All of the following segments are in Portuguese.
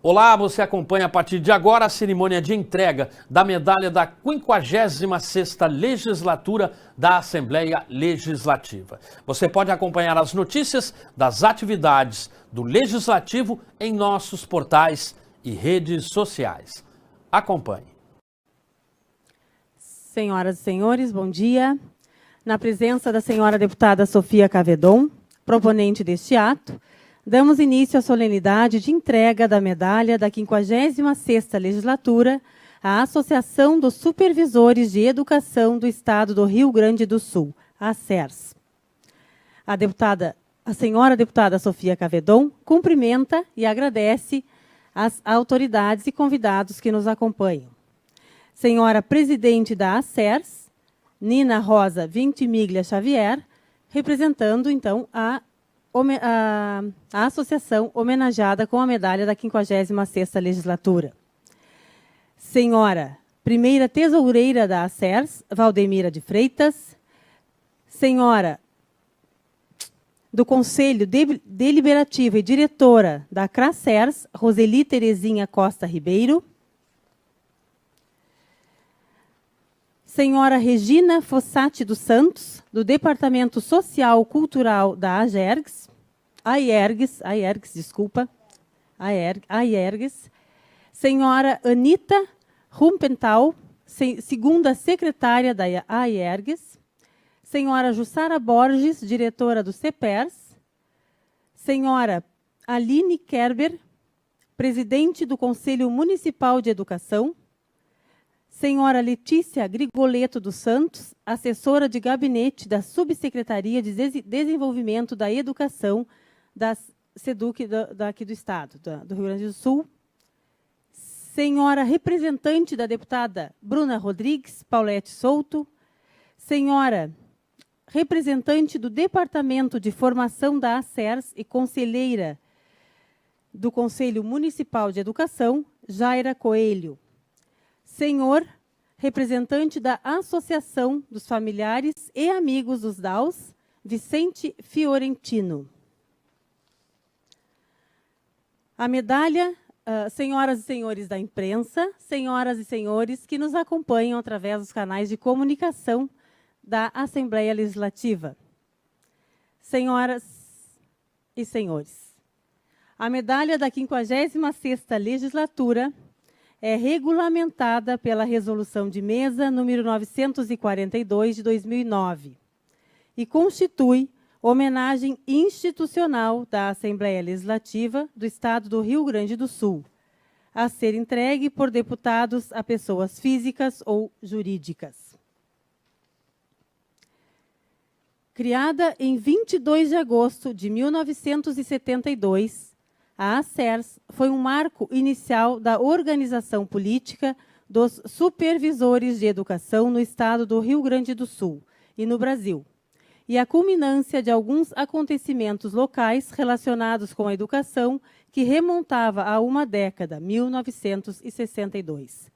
Olá, você acompanha a partir de agora a cerimônia de entrega da medalha da 56ª Legislatura da Assembleia Legislativa. Você pode acompanhar as notícias das atividades do Legislativo em nossos portais e redes sociais. Acompanhe. Senhoras e senhores, bom dia. Na presença da senhora deputada Sofia Cavedon, proponente deste ato, damos início à solenidade de entrega da medalha da 56ª Legislatura à Associação dos Supervisores de Educação do Estado do Rio Grande do Sul, a ACERS. A senhora deputada Sofia Cavedon cumprimenta e agradece às autoridades e convidados que nos acompanham. Senhora presidente da ACERS, Nina Rosa Ventimiglia Xavier, representando, então, a associação homenageada com a medalha da 56ª Legislatura. Senhora primeira tesoureira da ACERS, Valdemira de Freitas. Senhora do Conselho Deliberativo e diretora da CRACERS, Roseli Terezinha Costa Ribeiro. Senhora Regina Fossati dos Santos, do Departamento Social Cultural da AERGS. Senhora Anita Rumpenthal, segunda secretária da AERGS. Senhora Jussara Borges, diretora do CEPERS. Senhora Aline Kerber, presidente do Conselho Municipal de Educação. Senhora Letícia Grigoleto dos Santos, assessora de gabinete da Subsecretaria de Desenvolvimento da Educação da SEDUC daqui do Estado, do Rio Grande do Sul. Senhora representante da deputada Bruna Rodrigues Paulete Souto. Senhora representante do Departamento de Formação da ACERS e conselheira do Conselho Municipal de Educação, Jaira Coelho. Senhor representante da Associação dos Familiares e Amigos dos DAOs, Vicente Fiorentino. A medalha, senhoras e senhores da imprensa, senhoras e senhores que nos acompanham através dos canais de comunicação da Assembleia Legislativa. Senhoras e senhores, a medalha da 56ª Legislatura é regulamentada pela Resolução de Mesa número 942 de 2009 e constitui homenagem institucional da Assembleia Legislativa do Estado do Rio Grande do Sul, a ser entregue por deputados a pessoas físicas ou jurídicas. Criada em 22 de agosto de 1972, a ACERS foi um marco inicial da organização política dos supervisores de educação no Estado do Rio Grande do Sul e no Brasil, e a culminância de alguns acontecimentos locais relacionados com a educação que remontava a uma década, 1962.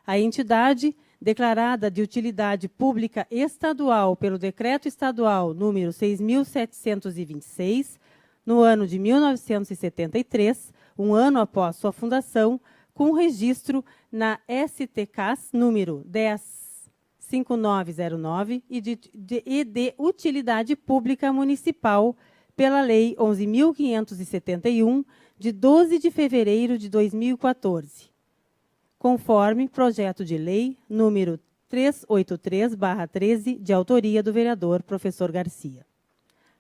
A entidade, declarada de utilidade pública estadual pelo Decreto Estadual número 6.726, no ano de 1973, um ano após sua fundação, com registro na STCAS número 105909 e de utilidade pública municipal pela Lei 11.571, de 12 de fevereiro de 2014, conforme projeto de lei número 383/13, de autoria do vereador professor Garcia.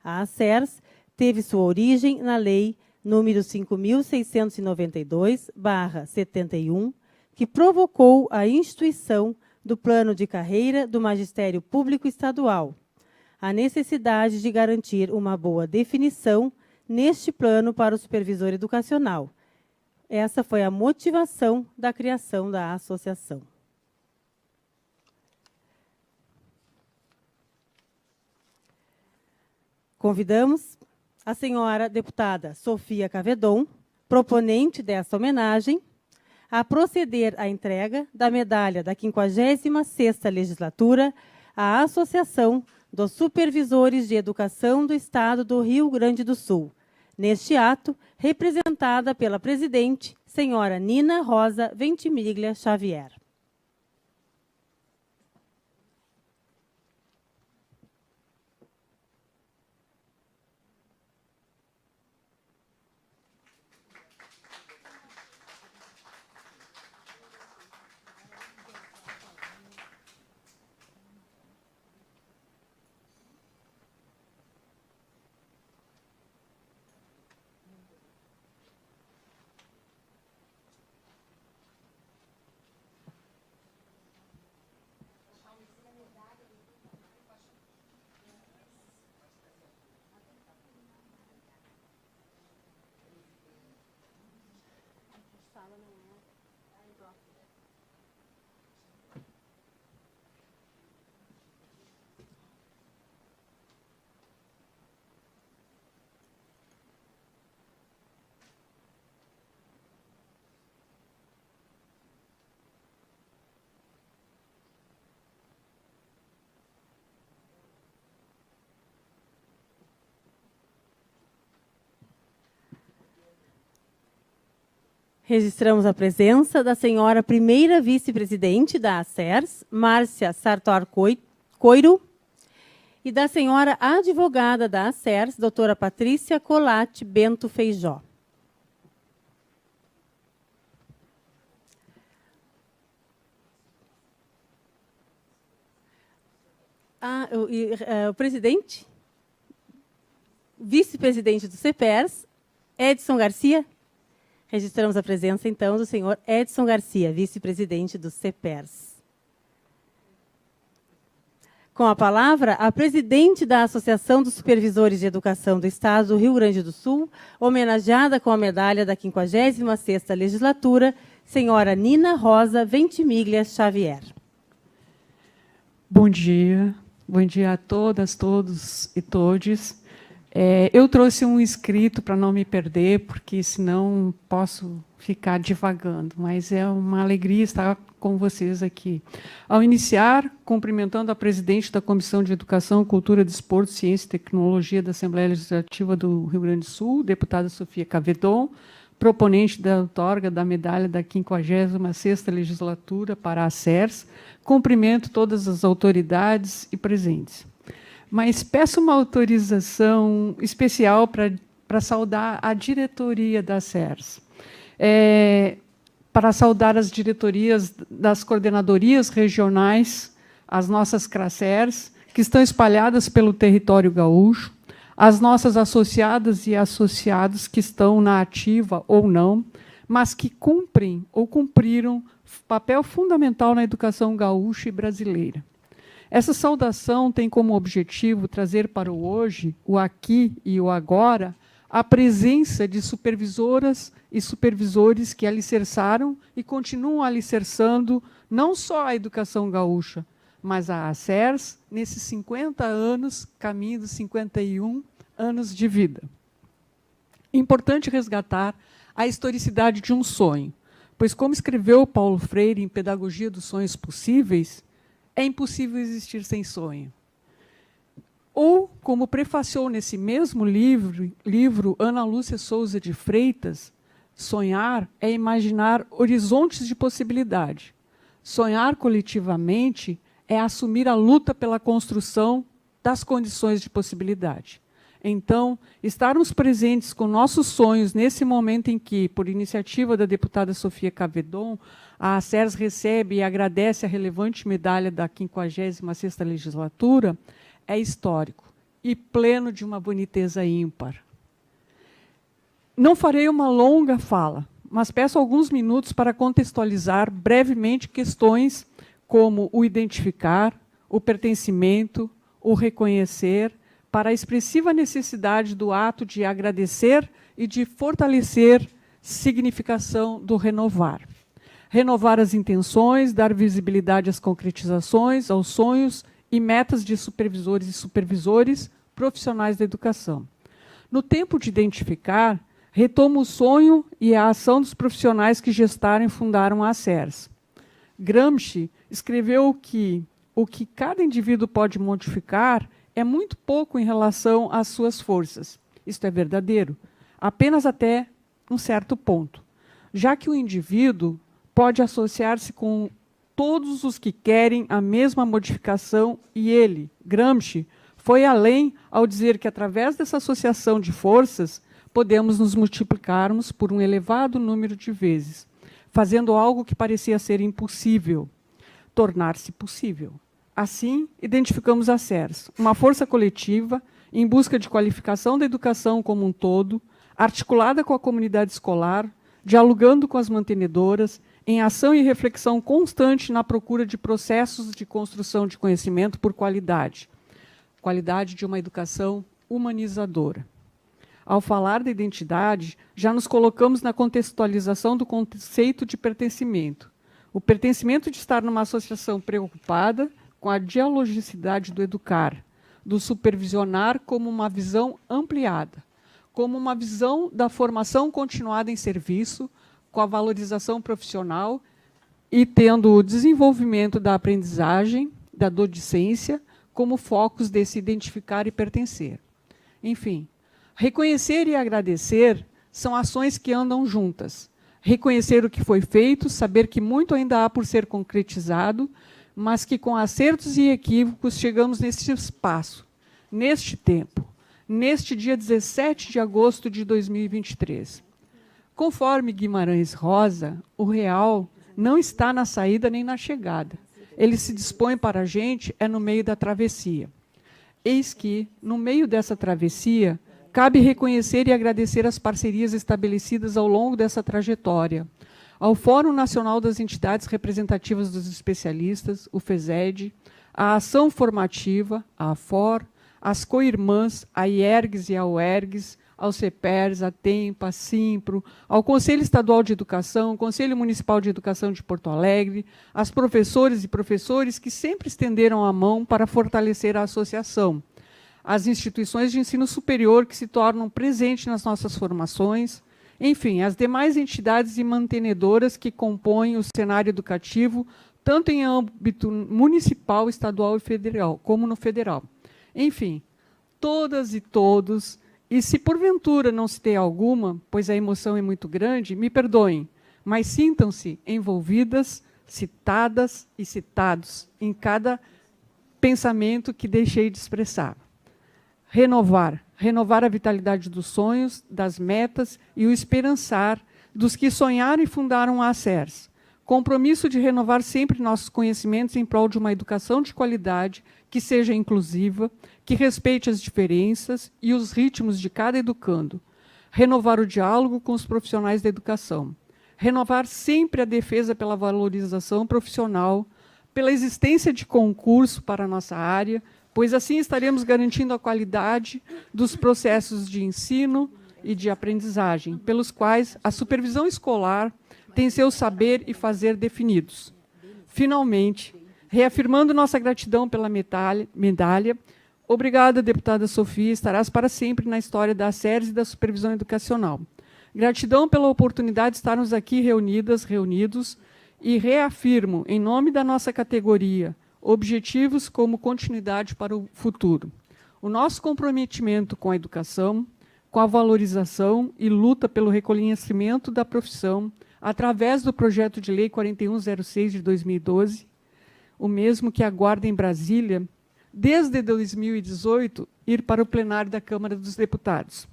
A ACERS teve sua origem na Lei número 5.692/71, que provocou a instituição do Plano de Carreira do Magistério Público Estadual, a necessidade de garantir uma boa definição neste plano para o supervisor educacional. Essa foi a motivação da criação da associação. Convidamos a senhora deputada Sofia Cavedon, proponente desta homenagem, a proceder à entrega da medalha da 56ª Legislatura à Associação dos Supervisores de Educação do Estado do Rio Grande do Sul. Neste ato, representada pela presidente, senhora Nina Rosa Ventimiglia Xavier. Registramos a presença da senhora primeira vice-presidente da ACERS, Márcia Sartor Coiro, e da senhora advogada da ACERS, doutora Patrícia Colatti Bento Feijó. O presidente, vice-presidente do CEPERS, Edson Garcia. Registramos a presença, então, do senhor Edson Garcia, vice-presidente do CEPERS. Com a palavra, a presidente da Associação dos Supervisores de Educação do Estado do Rio Grande do Sul, homenageada com a medalha da 56ª Legislatura, senhora Nina Rosa Ventimiglia Xavier. Bom dia a todas, todos e todes. Eu trouxe um escrito para não me perder, porque senão posso ficar divagando, mas é uma alegria estar com vocês aqui. Ao iniciar, cumprimentando a presidente da Comissão de Educação, Cultura, Desporto, Ciência e Tecnologia da Assembleia Legislativa do Rio Grande do Sul, deputada Sofia Cavedon, proponente da outorga da medalha da 56ª Legislatura para a ACERS, cumprimento todas as autoridades e presentes. Mas peço uma autorização especial para saudar a diretoria da ACERS, para saudar as diretorias das coordenadorias regionais, as nossas CRACERS, que estão espalhadas pelo território gaúcho, as nossas associadas e associados que estão na ativa ou não, mas que cumprem ou cumpriram papel fundamental na educação gaúcha e brasileira. Essa saudação tem como objetivo trazer para o hoje, o aqui e o agora, a presença de supervisoras e supervisores que alicerçaram e continuam alicerçando não só a educação gaúcha, mas a ACERS nesses 50 anos, caminho dos 51 anos de vida. Importante resgatar a historicidade de um sonho, pois, como escreveu Paulo Freire em Pedagogia dos Sonhos Possíveis, é impossível existir sem sonho. Ou, como prefaciou nesse mesmo livro Ana Lúcia Souza de Freitas, sonhar é imaginar horizontes de possibilidade. Sonhar coletivamente é assumir a luta pela construção das condições de possibilidade. Então, estarmos presentes com nossos sonhos nesse momento em que, por iniciativa da deputada Sofia Cavedon, a ACERS recebe e agradece a relevante medalha da 56ª Legislatura, é histórico e pleno de uma boniteza ímpar. Não farei uma longa fala, mas peço alguns minutos para contextualizar brevemente questões como o identificar, o pertencimento, o reconhecer, para a expressiva necessidade do ato de agradecer e de fortalecer significação do renovar. Renovar as intenções, dar visibilidade às concretizações, aos sonhos e metas de supervisores e supervisores profissionais da educação. No tempo de identificar, Retoma o sonho e a ação dos profissionais que gestaram e fundaram a ACERS. Gramsci escreveu que o que cada indivíduo pode modificar é muito pouco em relação às suas forças. Isto é verdadeiro, apenas até um certo ponto, já que o indivíduo pode associar-se com todos os que querem a mesma modificação e ele, Gramsci, foi além ao dizer que através dessa associação de forças podemos nos multiplicarmos por um elevado número de vezes, fazendo algo que parecia ser impossível, tornar-se possível. Assim, identificamos a ACERS, uma força coletiva em busca de qualificação da educação como um todo, articulada com a comunidade escolar, dialogando com as mantenedoras, em ação e reflexão constante na procura de processos de construção de conhecimento por qualidade. Qualidade de uma educação humanizadora. Ao falar da identidade, já nos colocamos na contextualização do conceito de pertencimento. O pertencimento de estar numa associação preocupada com a dialogicidade do educar, do supervisionar como uma visão ampliada, como uma visão da formação continuada em serviço, com a valorização profissional e tendo o desenvolvimento da aprendizagem, da docência, como focos desse identificar e pertencer. Enfim, reconhecer e agradecer são ações que andam juntas. Reconhecer o que foi feito, saber que muito ainda há por ser concretizado, mas que com acertos e equívocos chegamos nesse espaço, neste tempo, neste dia 17 de agosto de 2023. Conforme Guimarães Rosa, o real não está na saída nem na chegada. Ele se dispõe para a gente no meio da travessia. Eis que, no meio dessa travessia, cabe reconhecer e agradecer as parcerias estabelecidas ao longo dessa trajetória, ao Fórum Nacional das Entidades Representativas dos Especialistas, o FESED, a Ação Formativa, a AFOR, as co-irmãs, a IERGS e a UERGS, ao CEPERS, a TEMPA, a SIMPRO, ao Conselho Estadual de Educação, Conselho Municipal de Educação de Porto Alegre, as professores e professores que sempre estenderam a mão para fortalecer a associação, as instituições de ensino superior que se tornam presentes nas nossas formações, enfim, as demais entidades e mantenedoras que compõem o cenário educativo, tanto em âmbito municipal, estadual e federal, como no federal. Enfim, todas e todos, e se porventura não citei alguma, pois a emoção é muito grande, me perdoem, mas sintam-se envolvidas, citadas e citados em cada pensamento que deixei de expressar. Renovar a vitalidade dos sonhos, das metas e o esperançar dos que sonharam e fundaram a ACERS. Compromisso de renovar sempre nossos conhecimentos em prol de uma educação de qualidade que seja inclusiva, que respeite as diferenças e os ritmos de cada educando. Renovar o diálogo com os profissionais da educação. Renovar sempre a defesa pela valorização profissional, pela existência de concurso para a nossa área, pois assim estaremos garantindo a qualidade dos processos de ensino e de aprendizagem, pelos quais a supervisão escolar tem seu saber e fazer definidos. Finalmente, reafirmando nossa gratidão pela medalha, obrigada, deputada Sofia, estarás para sempre na história da ACERS e da supervisão educacional. Gratidão pela oportunidade de estarmos aqui reunidos, e reafirmo, em nome da nossa categoria, objetivos como continuidade para o futuro. O nosso comprometimento com a educação, com a valorização e luta pelo reconhecimento da profissão, através do projeto de lei 4106 de 2012, o mesmo que aguarda em Brasília, desde 2018, ir para o plenário da Câmara dos Deputados.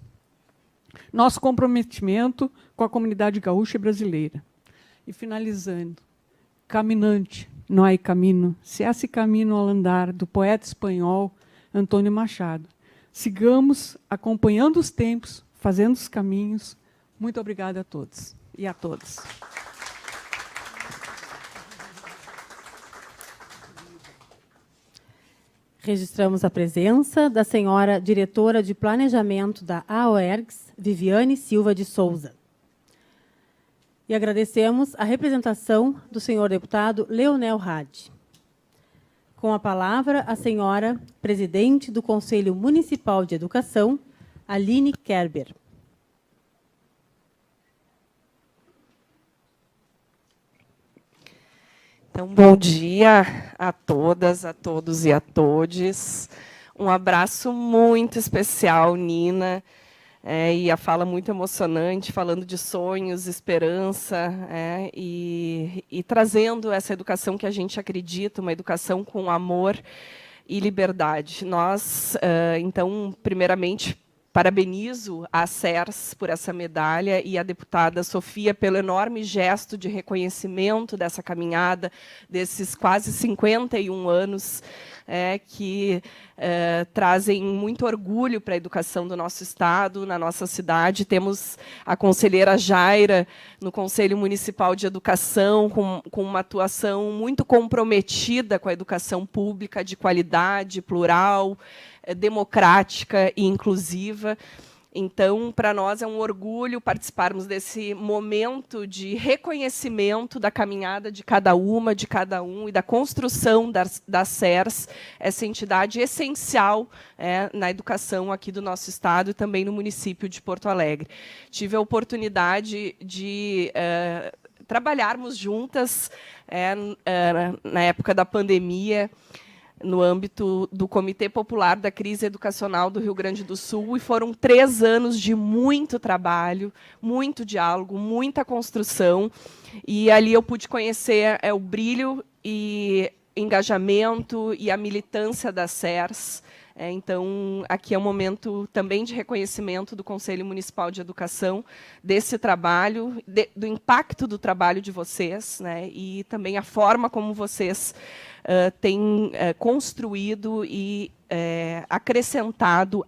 Nosso comprometimento com a comunidade gaúcha e brasileira. E finalizando, caminante, não há caminho, se esse caminho ao andar, do poeta espanhol Antônio Machado. Sigamos acompanhando os tempos, fazendo os caminhos. Muito obrigada a todos e a todas. Registramos a presença da senhora diretora de Planejamento da AOERGS, Viviane Silva de Souza. E agradecemos a representação do senhor deputado Leonel Hadi. Com a palavra, a senhora presidente do Conselho Municipal de Educação, Aline Kerber. Então, bom dia a todas, a todos e a todes. Um abraço muito especial, Nina, e a fala muito emocionante, falando de sonhos, esperança, e trazendo essa educação que a gente acredita, uma educação com amor e liberdade. Nós, então, primeiramente, parabenizo a CERS por essa medalha e a deputada Sofia pelo enorme gesto de reconhecimento dessa caminhada, desses quase 51 anos, que trazem muito orgulho para a educação do nosso Estado, na nossa cidade. Temos a conselheira Jaira no Conselho Municipal de Educação, com uma atuação muito comprometida com a educação pública, de qualidade, plural, democrática e inclusiva. Então, para nós é um orgulho participarmos desse momento de reconhecimento da caminhada de cada um, e da construção da CERS, essa entidade essencial na educação aqui do nosso Estado e também no município de Porto Alegre. Tive a oportunidade de trabalharmos juntas na época da pandemia, no âmbito do Comitê Popular da Crise Educacional do Rio Grande do Sul, e foram 3 anos de muito trabalho, muito diálogo, muita construção, e ali eu pude conhecer o brilho e engajamento e a militância da CERS. Então, aqui é um momento também de reconhecimento do Conselho Municipal de Educação, desse trabalho, do impacto do trabalho de vocês, e também a forma como vocês têm construído e acrescentado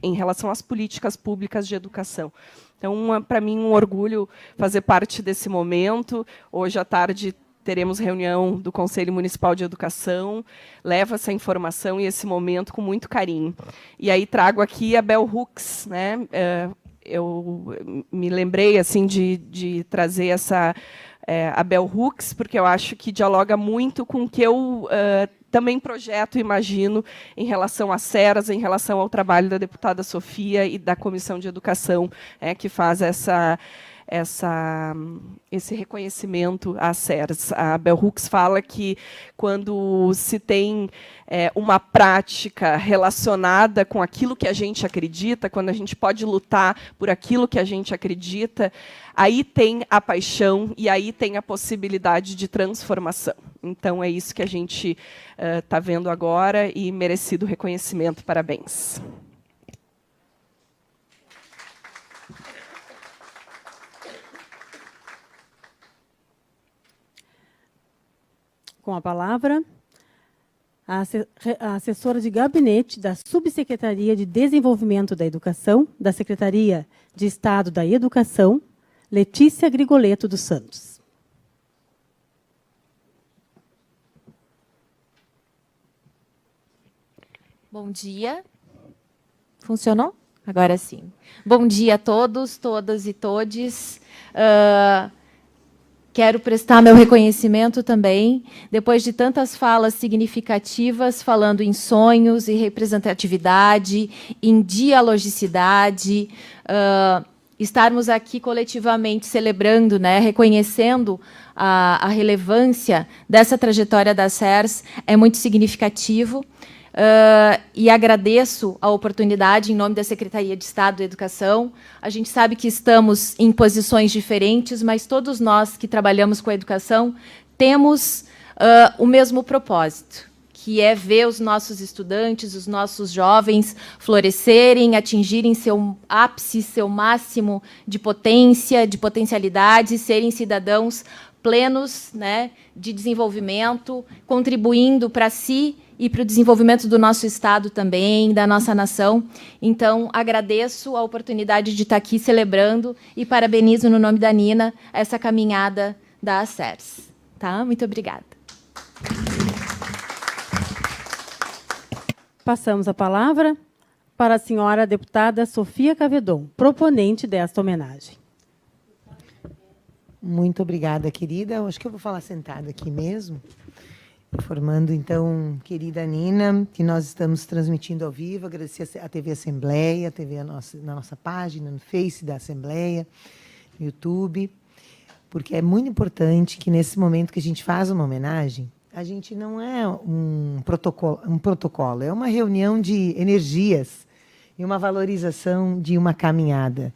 em relação às políticas públicas de educação. Então, para mim, um orgulho fazer parte desse momento. Hoje à tarde teremos reunião do Conselho Municipal de Educação, levo essa informação e esse momento com muito carinho. E aí trago aqui a Bell Hooks, eu me lembrei assim de trazer a Bell Hooks, porque eu acho que dialoga muito com o que eu também projeto e imagino em relação à CERS, em relação ao trabalho da deputada Sofia e da Comissão de Educação, que faz esse reconhecimento à CERS. A Bell Hooks fala que, quando se tem uma prática relacionada com aquilo que a gente acredita, quando a gente pode lutar por aquilo que a gente acredita, aí tem a paixão e aí tem a possibilidade de transformação. Então, é isso que a gente está vendo agora, e merecido reconhecimento. Parabéns. Com a palavra, a assessora de gabinete da Subsecretaria de Desenvolvimento da Educação, da Secretaria de Estado da Educação, Letícia Grigoleto dos Santos. Bom dia. Funcionou? Agora sim. Bom dia a todos, todas e todes. Quero prestar meu reconhecimento também, depois de tantas falas significativas, falando em sonhos e representatividade, em dialogicidade, estarmos aqui coletivamente celebrando, reconhecendo a relevância dessa trajetória da CERS, é muito significativo. E agradeço a oportunidade em nome da Secretaria de Estado da Educação. A gente sabe que estamos em posições diferentes, mas todos nós que trabalhamos com a educação temos o mesmo propósito, que é ver os nossos estudantes, os nossos jovens florescerem, atingirem seu ápice, seu máximo de potência, de potencialidade, serem cidadãos plenos, de desenvolvimento, contribuindo para si e para o desenvolvimento do nosso Estado também, da nossa nação. Então, agradeço a oportunidade de estar aqui celebrando e parabenizo, no nome da Nina, essa caminhada da CERS. Tá? Muito obrigada. Passamos a palavra para a senhora deputada Sofia Cavedon, proponente desta homenagem. Muito obrigada, querida. Acho que eu vou falar sentada aqui mesmo. Informando, então, querida Nina, que nós estamos transmitindo ao vivo, agradecer à TV Assembleia, na nossa página, no Face da Assembleia, no YouTube. porque é muito importante que, nesse momento que a gente faz uma homenagem, a gente não é um protocolo, é uma reunião de energias e uma valorização de uma caminhada.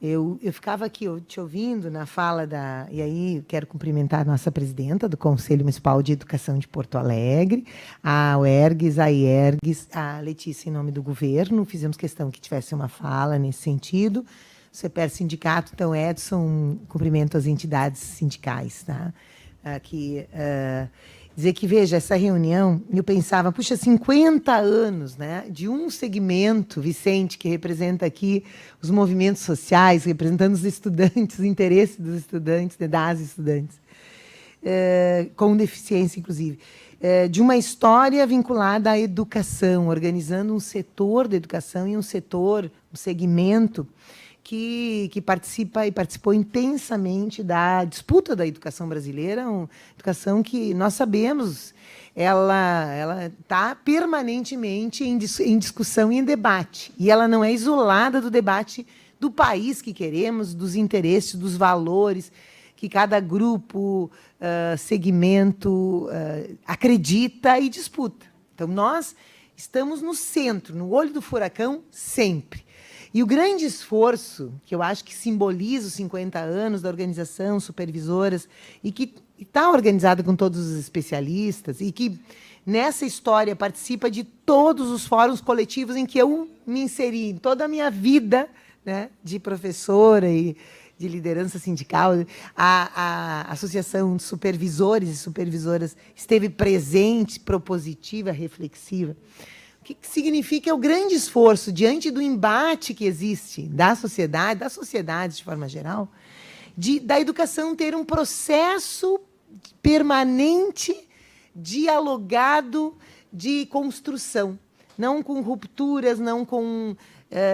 Eu ficava aqui te ouvindo na fala da... E aí quero cumprimentar a nossa presidenta do Conselho Municipal de Educação de Porto Alegre, a UERGS, a IERGS, a Letícia, em nome do governo. Fizemos questão que tivesse uma fala nesse sentido. O CEPER Sindicato, então, Edson, cumprimento as entidades sindicais. Tá? Aqui, dizer que, veja, essa reunião, eu pensava, puxa, 50 anos, né, de um segmento, Vicente, que representa aqui os movimentos sociais, representando os estudantes, os interesses dos estudantes, das estudantes, com deficiência, inclusive, de uma história vinculada à educação, organizando um setor da educação e um segmento que participa e participou intensamente da disputa da educação brasileira, uma educação que nós sabemos, ela está permanentemente em discussão e em debate, e ela não é isolada do debate do país que queremos, dos interesses, dos valores que cada grupo, segmento acredita e disputa. Então, nós estamos no centro, no olho do furacão, sempre. E o grande esforço, que eu acho que simboliza os 50 anos da organização, supervisoras, e que está organizada com todos os especialistas, e que, nessa história, participa de todos os fóruns coletivos em que eu me inseri, em toda a minha vida, né, de professora e de liderança sindical. A Associação de Supervisores e Supervisoras esteve presente, propositiva, reflexiva. O que significa o grande esforço diante do embate que existe das sociedades de forma geral, da educação ter um processo permanente, dialogado de construção, não com rupturas, não com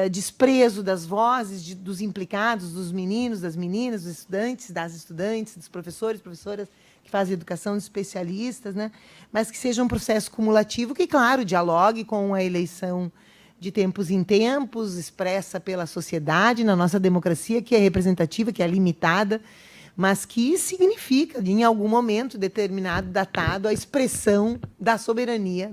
desprezo das vozes dos implicados, dos meninos, das meninas, dos estudantes, das estudantes, dos professores, professoras que fazem educação, dos especialistas, né? Mas que seja um processo cumulativo que, claro, dialogue com a eleição de tempos em tempos, expressa pela sociedade, na nossa democracia, que é representativa, que é limitada, mas que significa, em algum momento determinado, datado, a expressão da soberania,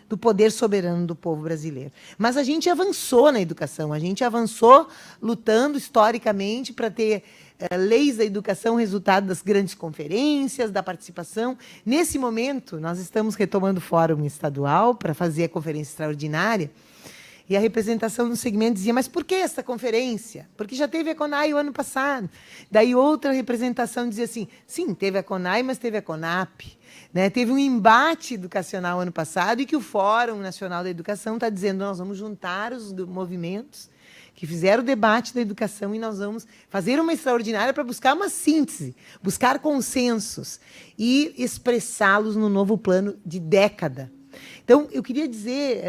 do poder soberano do povo brasileiro. Mas a gente avançou na educação, a gente avançou lutando historicamente para ter leis da educação, resultado das grandes conferências, da participação. Nesse momento, nós estamos retomando o fórum estadual para fazer a conferência extraordinária, e a representação do segmento dizia, mas por que essa conferência? Porque já teve a CONAI o ano passado. Daí outra representação dizia assim, sim, teve a CONAI, mas teve a CONAP. Né? Teve um embate educacional ano passado e que o Fórum Nacional da Educação está dizendo, nós vamos juntar os movimentos que fizeram o debate da educação e nós vamos fazer uma extraordinária para buscar uma síntese, buscar consensos e expressá-los no novo plano de década. Então, eu queria dizer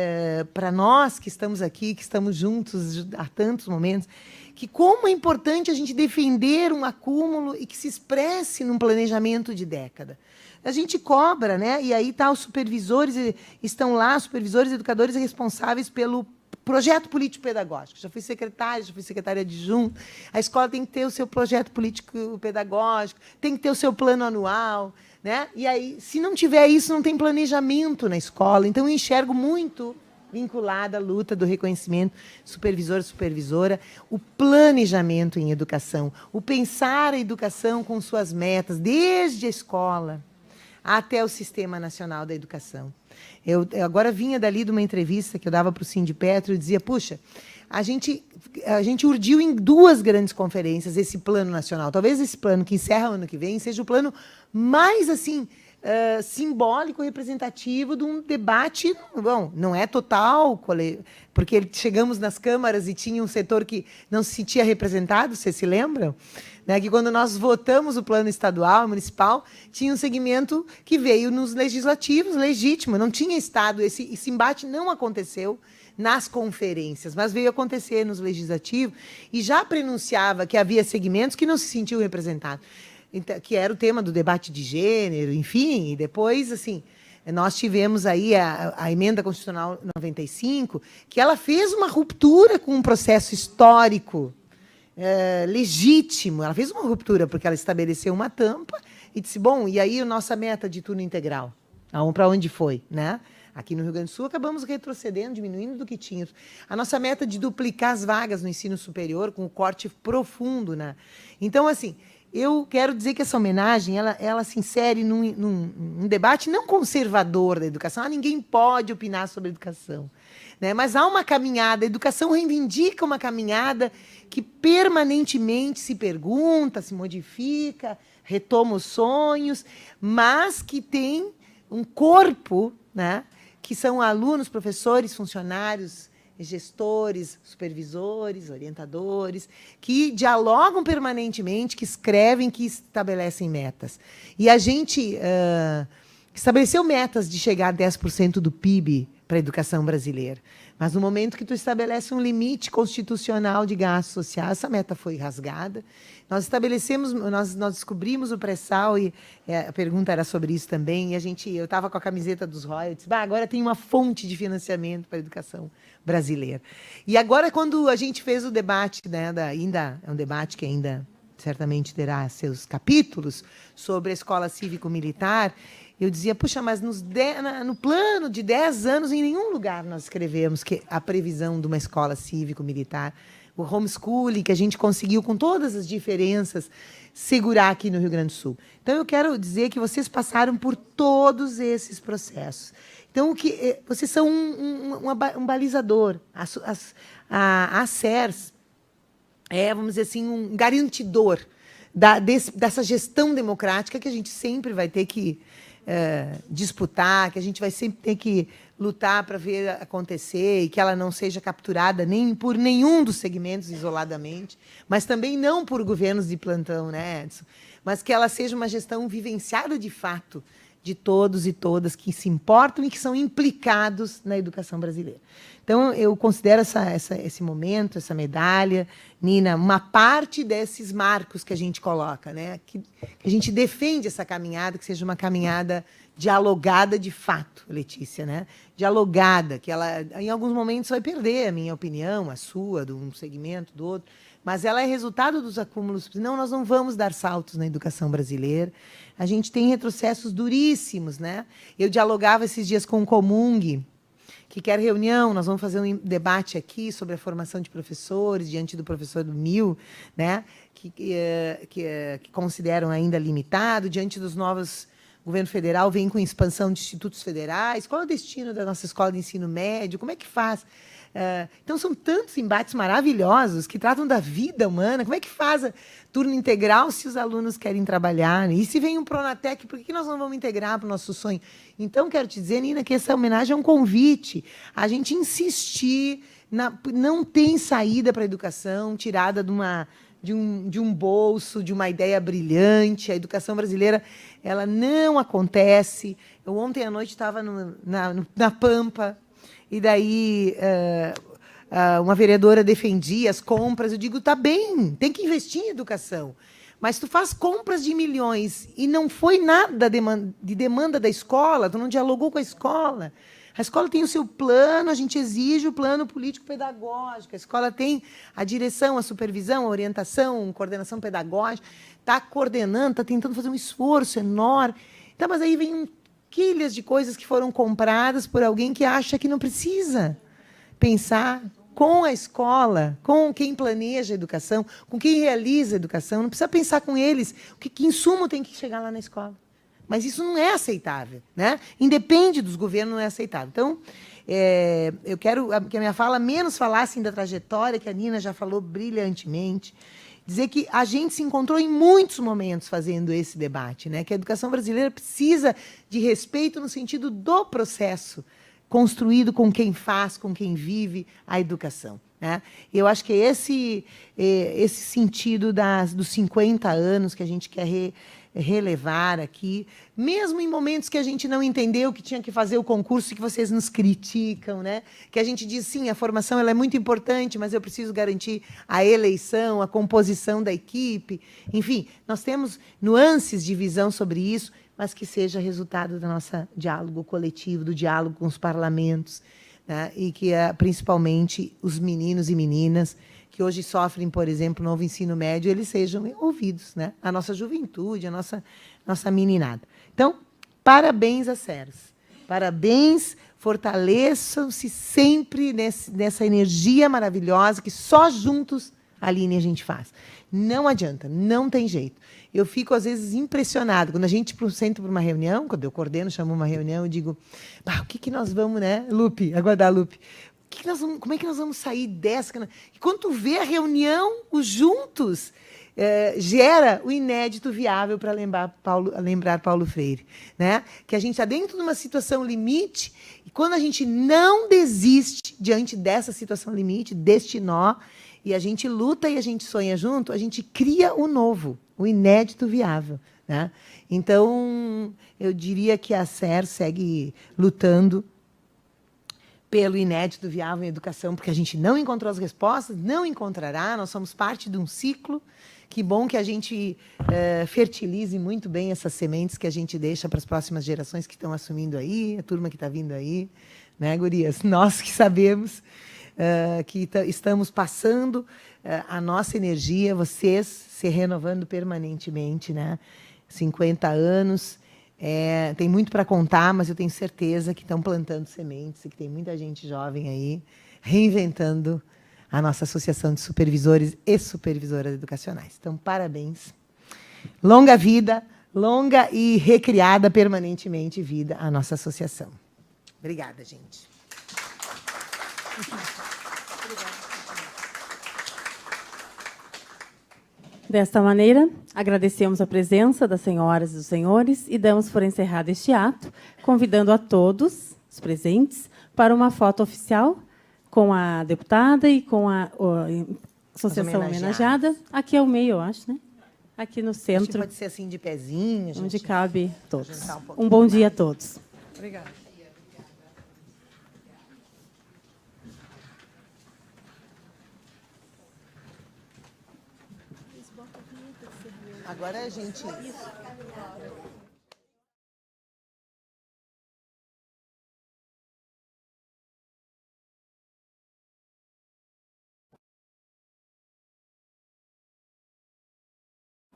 para nós que estamos aqui, que estamos juntos há tantos momentos, que como é importante a gente defender um acúmulo e que se expresse num planejamento de década. A gente cobra, né? E aí os supervisores, estão lá, supervisores e educadores responsáveis pelo projeto político-pedagógico. Já fui secretária adjunta. A escola tem que ter o seu projeto político-pedagógico, tem que ter o seu plano anual, né? E aí, se não tiver isso, não tem planejamento na escola. Então, eu enxergo muito vinculada à luta do reconhecimento supervisor-supervisora, o planejamento em educação, o pensar a educação com suas metas, desde a escola até o Sistema Nacional da Educação. Eu agora vinha dali de uma entrevista que eu dava para o Sindipetro e dizia, puxa, a gente urdiu em 2 grandes conferências esse plano nacional. Talvez esse plano que encerra o ano que vem seja o plano mais assim simbólico, representativo de um debate, bom, não é total, porque chegamos nas câmaras e tinha um setor que não se sentia representado, vocês se lembram? Né, que quando nós votamos o plano estadual, municipal, tinha um segmento que veio nos legislativos, legítimo, não tinha Estado, esse embate não aconteceu nas conferências, mas veio acontecer nos legislativos e já prenunciava que havia segmentos que não se sentiam representados, que era o tema do debate de gênero, enfim, e depois, assim, nós tivemos aí a Emenda Constitucional 95, que ela fez uma ruptura com um processo histórico legítimo. Ela fez uma ruptura porque ela estabeleceu uma tampa e disse, bom, e aí a nossa meta de turno integral? Para onde foi, né? Aqui no Rio Grande do Sul, acabamos retrocedendo, diminuindo do que tinha. A nossa meta de duplicar as vagas no ensino superior, com um corte profundo, né? Então, assim, eu quero dizer que essa homenagem, ela se insere num debate não conservador da educação. Ninguém pode opinar sobre educação, né? Mas há uma caminhada, a educação reivindica uma caminhada que permanentemente se pergunta, se modifica, retoma os sonhos, mas que tem um corpo, né? Que são alunos, professores, funcionários, gestores, supervisores, orientadores, que dialogam permanentemente, que escrevem, que estabelecem metas. E a gente estabeleceu metas de chegar a 10% do PIB para a educação brasileira. Mas no momento que tu estabelece um limite constitucional de gasto social, essa meta foi rasgada. Nós estabelecemos, nós descobrimos o pré-sal, e a pergunta era sobre isso também, e eu estava com a camiseta dos royalties, agora tem uma fonte de financiamento para a educação brasileira. E agora, quando a gente fez o debate, né, ainda é um debate que ainda certamente terá seus capítulos, sobre a escola cívico-militar, eu dizia, puxa, mas no plano de 10 anos, em nenhum lugar nós escrevemos que a previsão de uma escola cívico-militar, o homeschooling, que a gente conseguiu, com todas as diferenças, segurar aqui no Rio Grande do Sul. Então, eu quero dizer que vocês passaram por todos esses processos. Então, vocês são um balizador. A SERS vamos dizer assim, um garantidor dessa gestão democrática que a gente sempre vai ter que disputar, que a gente vai sempre ter que lutar para ver acontecer e que ela não seja capturada nem por nenhum dos segmentos isoladamente, mas também não por governos de plantão, né, Edson? Mas que ela seja uma gestão vivenciada de fato de todos e todas que se importam e que são implicados na educação brasileira. Então, eu considero esse momento, essa medalha, Nina, uma parte desses marcos que a gente coloca, né? Que a gente defende essa caminhada, que seja uma caminhada dialogada de fato, Letícia, né? Dialogada, que ela, em alguns momentos, vai perder a minha opinião, a sua, de um segmento, do outro, mas ela é resultado dos acúmulos. Senão, nós não vamos dar saltos na educação brasileira. A gente tem retrocessos duríssimos, né? Eu dialogava esses dias com o Comung, que quer reunião, nós vamos fazer um debate aqui sobre a formação de professores, diante do professor do MIL, né? que consideram ainda limitado, diante dos novos... O governo federal vem com expansão de institutos federais. Qual é o destino da nossa escola de ensino médio? Como é que faz? Então, são tantos embates maravilhosos que tratam da vida humana. Como é que faz turno integral se os alunos querem trabalhar? E se vem um Pronatec, por que nós não vamos integrar para o nosso sonho? Então, quero te dizer, Nina, que essa homenagem é um convite a gente insistir. Não tem saída para a educação tirada de um bolso, de uma ideia brilhante. A educação brasileira, ela não acontece. Eu ontem à noite estava na Pampa, e daí uma vereadora defendia as compras. Eu digo, tá bem, tem que investir em educação, mas tu faz compras de milhões e não foi nada de demanda da escola, tu não dialogou com a escola. A escola tem o seu plano, a gente exige o plano político-pedagógico. A escola tem a direção, a supervisão, a orientação, a coordenação pedagógica, está coordenando, está tentando fazer um esforço enorme. Então, mas aí vem quilhas de coisas que foram compradas por alguém que acha que não precisa pensar com a escola, com quem planeja a educação, com quem realiza a educação. Não precisa pensar com eles que insumo tem que chegar lá na escola. Mas isso não é aceitável, né? Independe dos governos, não é aceitável. Então, eu quero que a minha fala menos falasse da trajetória, que a Nina já falou brilhantemente, dizer que a gente se encontrou em muitos momentos fazendo esse debate, né? Que a educação brasileira precisa de respeito no sentido do processo construído com quem faz, com quem vive a educação, né? Eu acho que é esse sentido dos 50 anos que a gente quer relevar aqui, mesmo em momentos que a gente não entendeu que tinha que fazer o concurso e que vocês nos criticam, né? Que a gente diz, sim, a formação ela é muito importante, mas eu preciso garantir a eleição, a composição da equipe. Enfim, nós temos nuances de visão sobre isso, mas que seja resultado do nosso diálogo coletivo, do diálogo com os parlamentos, né? E que principalmente os meninos e meninas que hoje sofrem, por exemplo, novo ensino médio, eles sejam ouvidos, né? A nossa juventude, a nossa meninada. Então, parabéns a SERS. Parabéns, fortaleçam-se sempre nessa energia maravilhosa que só juntos, Aline, a gente faz. Não adianta, não tem jeito. Eu fico, às vezes, impressionada. Quando a gente senta para uma reunião, quando eu coordeno, chamo uma reunião, eu digo, o que nós vamos, né, Lupe, aguardar, Lupe? Como é que nós vamos sair dessa? E quando tu vê a reunião, os juntos, gera o inédito viável para lembrar Paulo Freire, né? Que a gente está dentro de uma situação limite e quando a gente não desiste diante dessa situação limite, deste nó, e a gente luta e a gente sonha junto, a gente cria o novo, o inédito viável, né? Então, eu diria que a SER segue lutando pelo inédito viável em educação, porque a gente não encontrou as respostas, não encontrará, nós somos parte de um ciclo. Que bom que a gente fertilize muito bem essas sementes que a gente deixa para as próximas gerações que estão assumindo aí, a turma que está vindo aí, né, gurias? Nós que sabemos que estamos passando a nossa energia, vocês se renovando permanentemente, né? 50 anos, tem muito para contar, mas eu tenho certeza que estão plantando sementes e que tem muita gente jovem aí reinventando a nossa Associação de Supervisores e Supervisoras Educacionais. Então, parabéns. Longa vida, longa e recriada permanentemente vida a nossa associação. Obrigada, gente. Desta maneira, agradecemos a presença das senhoras e dos senhores e damos por encerrado este ato, convidando a todos os presentes para uma foto oficial com a deputada e com a associação homenageada. Aqui é o meio, eu acho, né? Aqui no centro. Pode ser assim de pezinho, onde cabe todos. Um bom dia a todos. Obrigada. Agora a gente...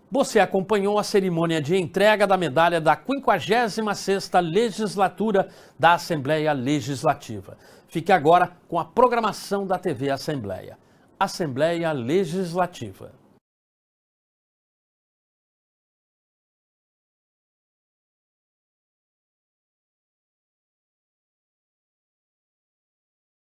Você acompanhou a cerimônia de entrega da medalha da 56ª Legislatura da Assembleia Legislativa. Fique agora com a programação da TV Assembleia. Assembleia Legislativa.